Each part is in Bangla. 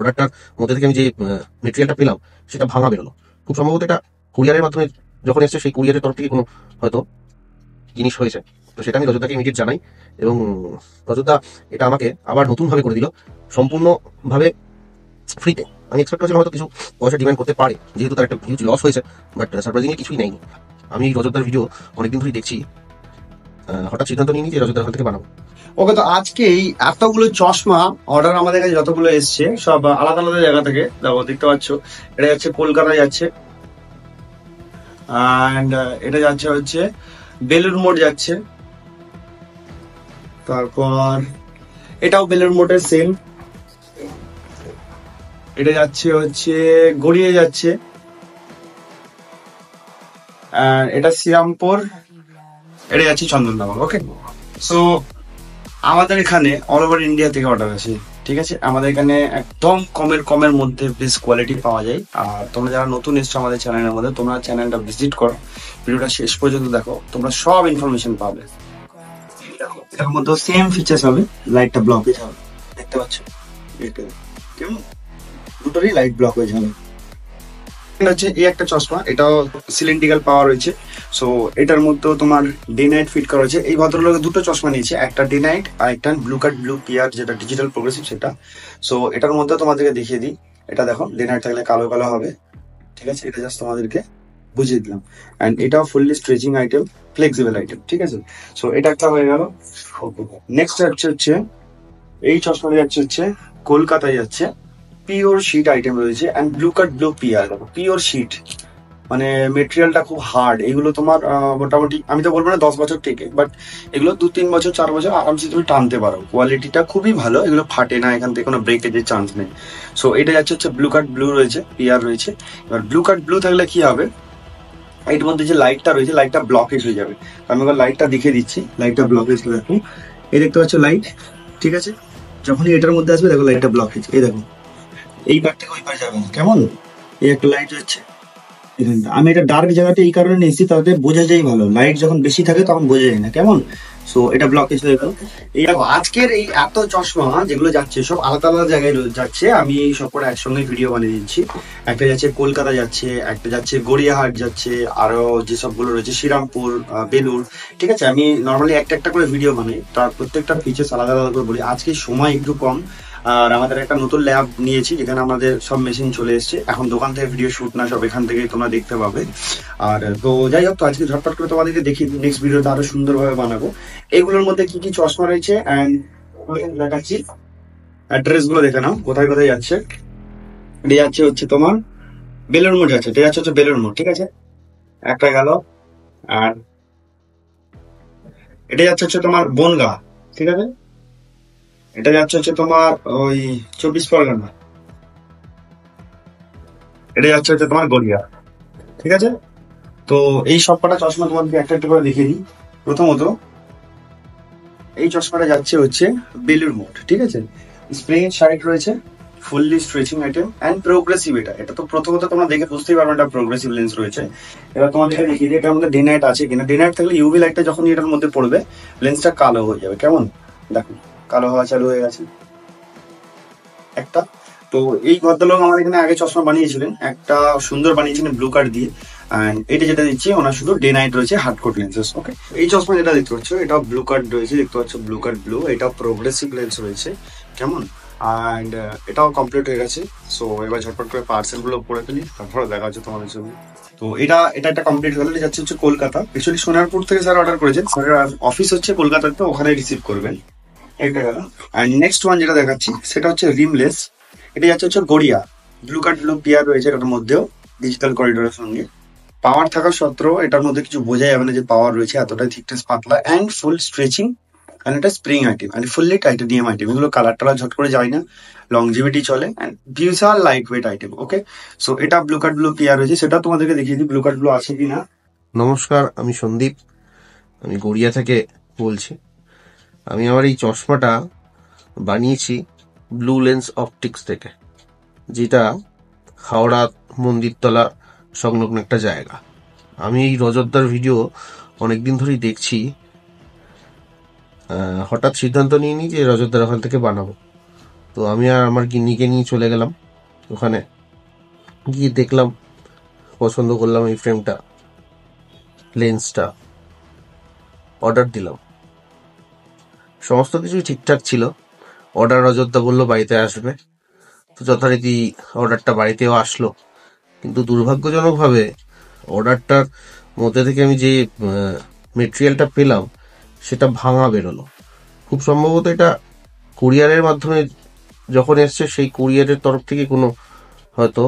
প্রোডাক্টটার মধ্যে থেকে আমি যে মেটেরিয়ালটা পেলাম সেটা ভাঙা বেরোলো। খুব সম্ভবত এটা কুরিয়ারের মাধ্যমে যখন এসছে সেই কুরিয়ারের তরফ থেকে কোনো হয়তো জিনিস হয়েছে। তো সেটা আমি রজতদাকে ইমিডিয়েট জানাই এবং রজতদা এটা আমাকে আবার নতুনভাবে করে দিল সম্পূর্ণভাবে ফ্রিতে। আমি এক্সপেক্ট করেছিলাম হয়তো কিছু পয়সা ডিমান্ড করতে পারে, যেহেতু তার একটা হিউজ লস হয়েছে, বাট সারপ্রাইজিংলি কিছুই নেয়নি। আমি রজতদার ভিডিও অনেকদিন ধরেই দেখছি, হঠাৎ সিদ্ধান্ত নিয়ে যে রজতদার ওখান থেকে বানাবো। ওকে, তো আজকে এই এতগুলো চশমা অর্ডার আমাদের কাছে যতগুলো এসছে সব আলাদা আলাদা জায়গা থেকে, দেখো দেখতে পাচ্ছ, এটা যাচ্ছে কলকাতায় যাচ্ছে, অ্যান্ড এটা যাচ্ছে হচ্ছে বেলুর মোড় যাচ্ছে, তারপর এটাও বেলুর মোড়ের সেম, এটা যাচ্ছে হচ্ছে গড়িয়ে যাচ্ছে, এটা শ্রীরামপুর, এটা যাচ্ছে চন্দননগর। ওকে, সো আমাদের এখানে অল ওভার ইন্ডিয়া থেকে অর্ডার আছে, ঠিক আছে। আমাদের এখানে একদম কমের মধ্যে বেস্ট কোয়ালিটি পাওয়া যায়। আর তোমরা যারা নতুন এসছো আমাদের চ্যানেলের মধ্যে, তোমরা চ্যানেলটা ভিজিট করো, ভিডিওটা শেষ পর্যন্ত দেখো, তোমরা সব ইনফরমেশন পাবে। দেখো এটার মধ্যে সেম ফিচার্স হবে, লাইটটা ব্লকেজ হবে, দেখতে পাচ্ছ, কেমন দুটোরই লাইট ব্লকেজ হবে। হচ্ছে এই একটা চশমা, এটাও সিলিন্ড্রিক্যাল পাওয়ার রয়েছে। সো এটার মধ্যে তোমার ডে নাইট ফিট করা হয়েছে। এই ভদ্রলোকের দুটো চশমা নিয়েছে, একটা ডে নাইট আর একটা ব্লু কাট ব্লু পিয়ার, যেটা ডিজিটাল প্রোগ্রেসিভ সেটা। সো এটার মধ্যে তোমাদেরকে দেখিয়ে দিই, এটা দেখো ডে নাইট থাকলে কালো কালো হবে, ঠিক আছে। এটা জাস্ট তোমাদেরকে বুঝিয়ে দিলাম। অ্যান্ড এটাও fully stretching item, flexible item, ঠিক আছে। সো এটা একটা হয়ে গেল। নেক্সট হচ্ছে এই চশমাটা যাচ্ছে হচ্ছে কলকাতায় যাচ্ছে, পিওর শিট আইটেম রয়েছে, and blue cut blue pier, pure sheet, মানে মেটেরিয়ালটা খুব হার্ড। এগুলো তোমার মোটামুটি আমি তো বলবো না 10 বছর টেকে, বাট এগুলো 2-3 বছর 4 বছর আরামসে তুমি টানতে পারো। কোয়ালিটিটা খুবই ভালো, এগুলো ফাটে না, এখান থেকে কোনো ব্রেকেজের চান্স নেই। সো এটা যাচ্ছে হচ্ছে ব্লু কাট ব্লু রয়েছে, পিয়ার রয়েছে। এবার ব্লু কাট ব্লু থাকলে কি হবে, এর মধ্যে যে লাইটটা রয়েছে লাইটটা ব্লকেজ হয়ে যাবে। আমি এবার লাইটটা দেখিয়ে দিচ্ছি, লাইটটা ব্লকেজ দেখো, এই দেখতে পাচ্ছ লাইট, ঠিক আছে। যখনই এটার মধ্যে আসবে দেখো লাইটটা ব্লকেজ, এই দেখো এই পার থেকে ওই পার যাবে না, কেমন এই একটা লাইট যাচ্ছে এখানটা। আমি এটা ডার্ক জায়গাতে এই কারণে নিয়েছি, তাতে বোঝা যায় ভালো, লাইট যখন বেশি থাকে তখন বোঝা যায় না, কেমন। সো এটা ব্লকেজ হয়ে গেল। এই দেখো আজকের এই এত চশমা যেগুলো যাচ্ছে সব আলাদা আলাদা জায়গায় যাচ্ছে, আমি এই সব করে একসঙ্গে ভিডিও বানিয়ে দিচ্ছি। একটা যাচ্ছে কলকাতা যাচ্ছে, একটা যাচ্ছে গড়িয়াহাট যাচ্ছে, আরো যেসবগুলো রয়েছে শ্রীরামপুর, বেলুর, ঠিক আছে। আমি নর্মালি একটা একটা করে ভিডিও বানাই, তার প্রত্যেকটা ফিচার্স আলাদা আলাদা করে বলি। আজকে সময় একটু কম, আর আমাদের একটা নতুন ল্যাব নিয়েছি যেখানে আমাদের সব মেশিন চলে এসছে, এখন দোকান থেকে ভিডিও শুট না, সব এখান থেকে তোমরা দেখতে পাবে। আর তো যাই হোক, তো আজকে ঝটপট করে তোমাদেরকে দেখি, নেক্সট ভিডিওটা আরো সুন্দরভাবে বানাবো। এগুলোর মধ্যে কি কি চশমা রয়েছে অ্যান্ড দেখাচ্ছি, অ্যাড্রেস গুলো দেখে নাও কোথায় কোথায় যাচ্ছে। এটা যাচ্ছে হচ্ছে তোমার বেলুর মোড় যাচ্ছে, এটা যাচ্ছে হচ্ছে বেলুর মোড়, ঠিক আছে, একটা গেল। আর এটা যাচ্ছে হচ্ছে তোমার বনগা, ঠিক আছে। এটা যাচ্ছে হচ্ছে তোমার ওই 24 পরগনা। এটা যাচ্ছে হচ্ছে তোমার গড়িয়া, ঠিক আছে। তো এই সব কটা চশমা তোমাদেরকে একটা একটা করে দেখিয়ে দিই। প্রথমত এই চশমাটা যাচ্ছে হচ্ছে বেলুর মোড়, ঠিক আছে। স্প্রিং শাইট রয়েছে, fully stretching item and progressive. এটা তো প্রথমত তোমরা দেখে বুঝতেই পারবে এটা প্রোগ্রেসিভ লেন্স রয়েছে। এবার তোমাদেরকে দেখিয়ে দিই এটার মধ্যে ডে নাইট আছে কিনা। ডে নাইট থাকলে ইউভি লাইটটা যখন এটার মধ্যে পড়বে লেন্সটা কালো হয়ে যাবে, কেমন দেখো কালো হওয়া চালু হয়ে গেছে একটা। তো এই ভদ্রলোক আমার এখানে আগে চশমা বানিয়েছিলেন, একটা সুন্দর বানিয়েছিলেন ব্লু কার্ড দিয়ে। অ্যান্ড এটা যেটা দিচ্ছি ওনার শুধু ডে নাইট রয়েছে হার্ড কোট লেন্সেস। ওকে, এই চশমা যেটা দেখতে পাচ্ছ এটা ব্লু কার্ড রয়েছে, দেখতে পাচ্ছ ব্লু কার্ড ব্লু, এটা প্রোগ্রেসিভ লেন্স রয়েছে, কেমন। অ্যান্ড এটাও কমপ্লিট হয়ে গেছে। সো এবার ঝটপট করে পার্সেল গুলো পড়ে ফেলি, তারপরে দেখা হচ্ছে তোমাদের সঙ্গে। তো এটা এটা একটা কমপ্লিট হয়ে গেল। যাচ্ছে হচ্ছে কলকাতা, অ্যাকচুয়ালি সোনারপুর থেকে স্যার অর্ডার করেছেন, স্যারের অফিস হচ্ছে কলকাতাতে, ওখানে রিসিভ করবেন। এটা গেল। অ্যান্ড নেক্সট ওয়ান যেটা দেখাচ্ছি সেটা হচ্ছে রিমলেস, এটা যাচ্ছে হচ্ছে Garia, blue card blue pier রয়েছে এটার মধ্যেও, ডিজিটাল করিডোরের সঙ্গে। পাওয়ার থাকা সত্ত্বেও এটার মধ্যে কিছু বোঝা যাবে না যে পাওয়ার রয়েছে, এতটাই থিকনেস পাতলা অ্যান্ড ফুল স্ট্রেচিং। অ্যান্ড এটা spring item and fully titanium item, এগুলো কালার টালার ঝট করে যায় না, লংজিভিটি চলে অ্যান্ড বিশাল light weight item. Okay, so এটা ব্লু কার্ড ব্লু পিয়ার রয়েছে, সেটা তোমাদেরকে দেখিয়ে দিই ব্লু কার্ড ব্লু আছে কিনা। নমস্কার, আমি সন্দীপ, আমি গড়িয়া থেকে বলছি। আমি আমার এই চশমাটা বানিয়েছি ব্লু লেন্স অপটিক্স থেকে, যেটা হাওড়া মন্দিরতলা সংলগ্ন একটা জায়গা। আমি এই রজতদার ভিডিও অনেকদিন ধরেই দেখছি, হঠাৎ সিদ্ধান্ত নিইনি যে রজতদার ওখান থেকে বানাবো। তো আমি আর আমার গিন্নিকে নিয়ে চলে গেলাম ওখানে, গিয়ে দেখলাম, পছন্দ করলাম এই ফ্রেমটা, লেন্সটা, অর্ডার দিলাম। সমস্ত কিছুই ঠিকঠাক ছিল। অর্ডার অযোধ্যা বললো বাড়িতে আসবে, তো যথারীতি অর্ডারটা বাড়িতেও আসলো। কিন্তু দুর্ভাগ্যজনকভাবে অর্ডারটার মধ্যে থেকে আমি যে মেটেরিয়ালটা পেলাম সেটা ভাঙা বেরোলো। খুব সম্ভবত এটা কুরিয়ারের মাধ্যমে যখন এসছে সেই কুরিয়ারের তরফ থেকে কোনো হয়তো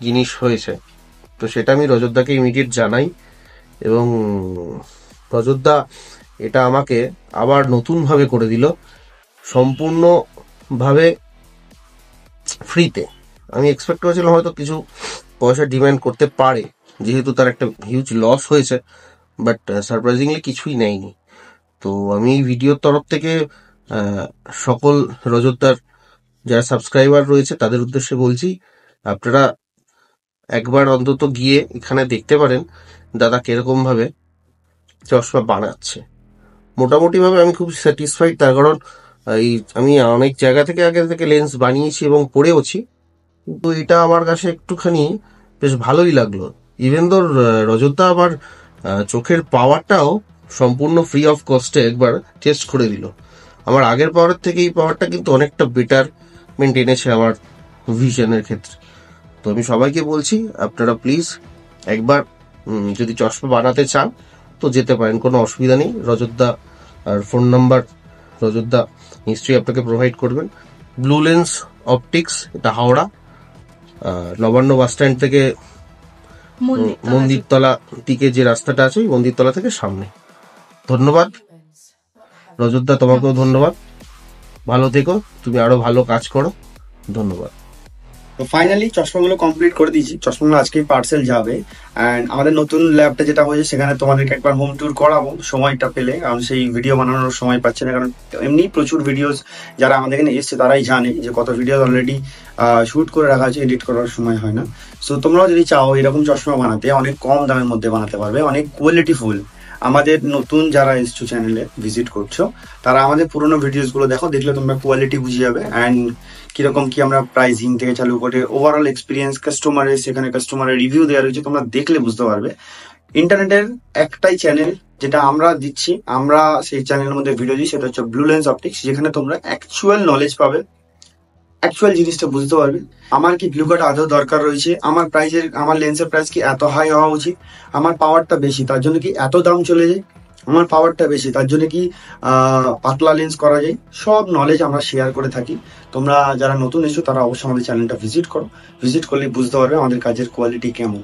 জিনিস হয়েছে। তো সেটা আমি রজতদাকে ইমিডিয়েট জানাই, এবং রজতদা এটা আমাকে আবার নতুনভাবে করে দিল, সম্পূর্ণভাবে ফ্রিতে। আমি এক্সপেক্ট করেছিলাম হয়তো কিছু পয়সা ডিমান্ড করতে পারে, যেহেতু তার একটা হিউজ লস হয়েছে, বাট সারপ্রাইজিংলি কিছুই নেয়নি। তো আমি এই ভিডিওর তরফ থেকে সকল রজতদার যারা সাবস্ক্রাইবার রয়েছে তাদের উদ্দেশ্যে বলছি, আপনারা একবার অন্তত গিয়ে এখানে দেখতে পারেন দাদা কিরকম ভাবে চশমা বানাচ্ছে। মোটামুটি ভাবে আমি খুব স্যাটিসফাইড, তার কারণ এই আমি অনেক জায়গা থেকে আগে থেকে লেন্স বানিয়েছি এবং পড়েওছি, কিন্তু এটা আমার কাছে একটুখানি বেশ ভালোই লাগলো। ইভেন তোর রজতদা আমার চোখের পাওয়ারটাও সম্পূর্ণ ফ্রি অফ কস্টে একবার টেস্ট করে দিল। আমার আগের পাওয়ারের থেকে এই পাওয়ারটা কিন্তু অনেকটা বেটারমেন্ট এনেছে আমার ভিশনের ক্ষেত্রে। তো আমি সবাইকে বলছি আপনারা প্লিজ একবার যদি চশমা বানাতে চান তো যেতে পারেন, কোনো অসুবিধা নেই। রজতদা আর ফোন নাম্বার রজতদা নিশ্চয়ই আপনাকে প্রোভাইড করবেন। ব্লু লেন্স অপটিক্স, এটা হাওড়া নবান্ন বাস স্ট্যান্ড থেকে মন্দিরতলা দিকে যে রাস্তাটা আছে ওই মন্দিরতলা থেকে সামনে। ধন্যবাদ রজতদা, তোমাকেও ধন্যবাদ। ভালো থেকো, তুমি আরো ভালো কাজ করো। ধন্যবাদ। তো ফাইনালি চশমাগুলো কমপ্লিট করে দিয়েছি, চশমাগুলো আজকেই পার্সেল যাবে। অ্যান্ড আমাদের নতুন ল্যাবটা যেটা হয়েছে সেখানে তোমাদেরকে একবার হোম ট্যুর করাবো সময়টা পেলে, কারণ সেই ভিডিও বানানোর সময় পাচ্ছে না, কারণ এমনি প্রচুর ভিডিওস যারা আমাদের এখানে এসছে তারাই জানে যে কত ভিডিও অলরেডি শুট করে রাখা আছে, এডিট করার সময় হয় না। সো তোমরাও যদি চাও এরকম চশমা বানাতে, অনেক কম দামের মধ্যে বানাতে পারবে, অনেক কোয়ালিটিফুল। আমাদের নতুন যারা এসছো চ্যানেলে ভিজিট করছো তারা আমাদের পুরোনো ভিডিওস গুলো দেখো, দেখলে তোমরা কোয়ালিটি বুঝে যাবে। অ্যান্ড কিরকম কি আমরা প্রাইসিং থেকে চালু করে ওভারঅল এক্সপিরিয়েন্স, কাস্টমারের সেখানে কাস্টমারের রিভিউ দেওয়া রয়েছে, তোমরা দেখলে বুঝতে পারবে। ইন্টারনেটের একটাই চ্যানেল যেটা আমরা দিচ্ছি, আমরা সেই চ্যানেলের মধ্যে ভিডিও দিই, সেটা হচ্ছে ব্লু লেন্স অপটিক্স, যেখানে তোমরা অ্যাকচুয়াল নলেজ পাবে, অ্যাকচুয়াল জিনিসটা বুঝতে পারবে। আমার কি ব্লু কাট আদৌ দরকার রয়েছে, আমার লেন্সের প্রাইস কি এত হাই হওয়া উচিত, আমার পাওয়ারটা বেশি তার জন্য কি এত দাম চলে যায়, আমার পাওয়ারটা বেশি তার জন্য কি পাতলা লেন্স করা যায়, সব নলেজ আমরা শেয়ার করে থাকি। তোমরা যারা নতুন এসো তারা অবশ্যই আমাদের চ্যানেলটা ভিজিট করো, ভিজিট করলে বুঝতে পারবে আমাদের কাজের কোয়ালিটি কেমন।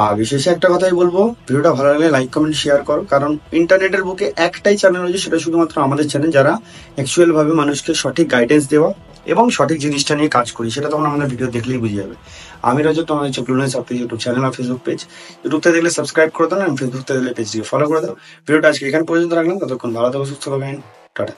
আর বিশেষ একটা কথাই বলবো, ভিডিওটা ভালো লাগলে লাইক কমেন্ট শেয়ার করো, কারণ ইন্টারনেটের বুকে একটাই চ্যানেল রয়েছে, সেটা শুধুমাত্র আমাদের চ্যানেল, যারা অ্যাকচুয়াল ভাবে মানুষকে সঠিক গাইডেন্স দেওয়া এবং সঠিক জিনিসটা নিয়ে কাজ করি, সেটা তোমরা আমাদের ভিডিও দেখলেই বুঝে যাবে। আমি রয়েছে তোমাদের হচ্ছে blue lens optics YouTube channel আর ফেসবুক পেজ। ইউটিউব থেকে দেখলে সাবস্ক্রাইব করে দাও, ফেসবুক থেকে দেখলে পেজটিকে ফলো করে দাও। ভিডিওটা আজকে এখান পর্যন্ত রাখলাম, ততক্ষণ ভালো থাকো, সুস্থ থাকবেন, টাটা।